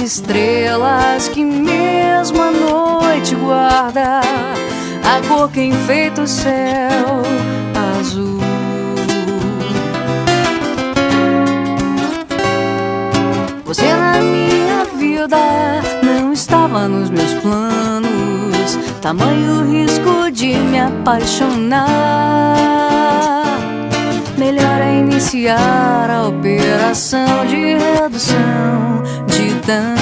estrelas que mesmo a noite guarda, a cor que enfeita o céu azul. Você na minha vida não estava nos meus planos, tamanho risco de me apaixonar. Melhor é iniciar a operação de redução de danos.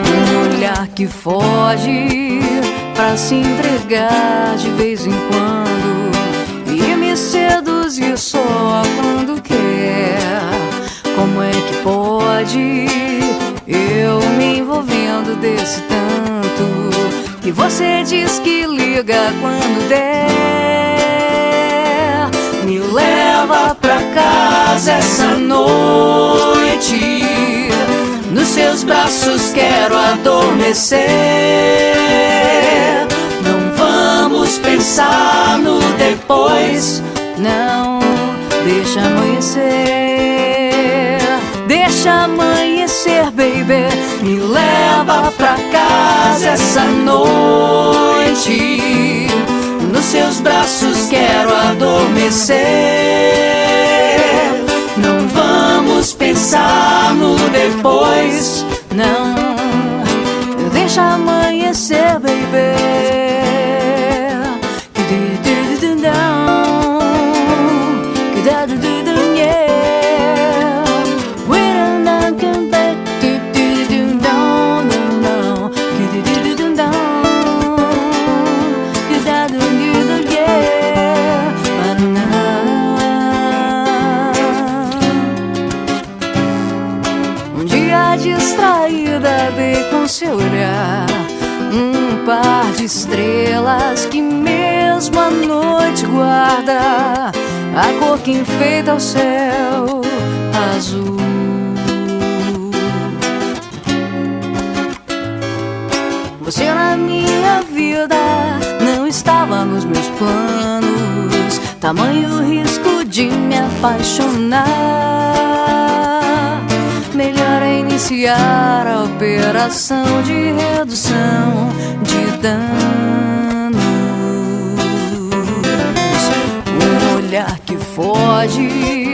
Um olhar que foge pra se entregar de vez em quando e me seduzir só quando quer. Como é que pode eu me envolvendo desse tanto? E você diz que liga quando der. Me leva pra casa essa noite, nos seus braços quero adormecer. Não vamos pensar no depois, não, deixa amanhecer. Deixa amanhecer, baby. Me leva pra casa essa noite, nos seus braços quero adormecer. Não vamos pensar no depois, não, deixa amanhecer, baby. Distraída, dei com seu olhar um par de estrelas que mesmo a noite guarda, a cor que enfeita o céu azul. Você na minha vida não estava nos meus planos, tamanho risco de me apaixonar. Melhor é iniciar a operação de redução de danos. Um olhar que foge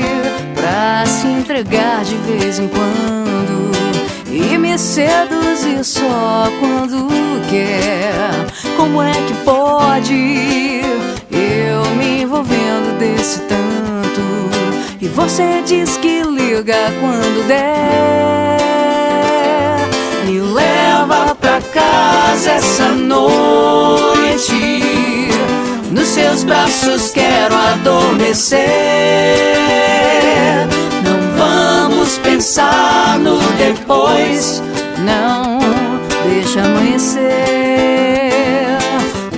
pra se entregar de vez em quando e me seduzir só quando quer. Como é que pode eu me envolvendo desse tanto? E você diz que liga quando der. Me leva pra casa essa noite, nos seus braços quero adormecer. Não vamos pensar no depois, não, deixa amanhecer.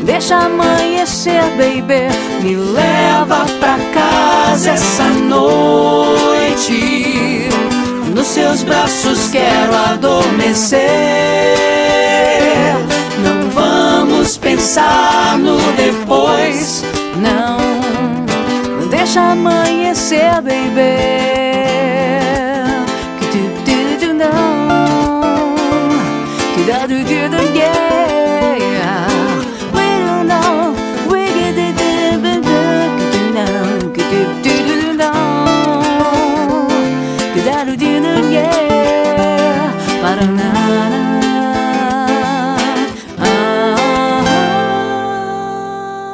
Deixa amanhecer, baby. Me leva pra casa essa noite, nos seus braços quero adormecer. Não vamos pensar no depois, não, deixa amanhecer, baby. Do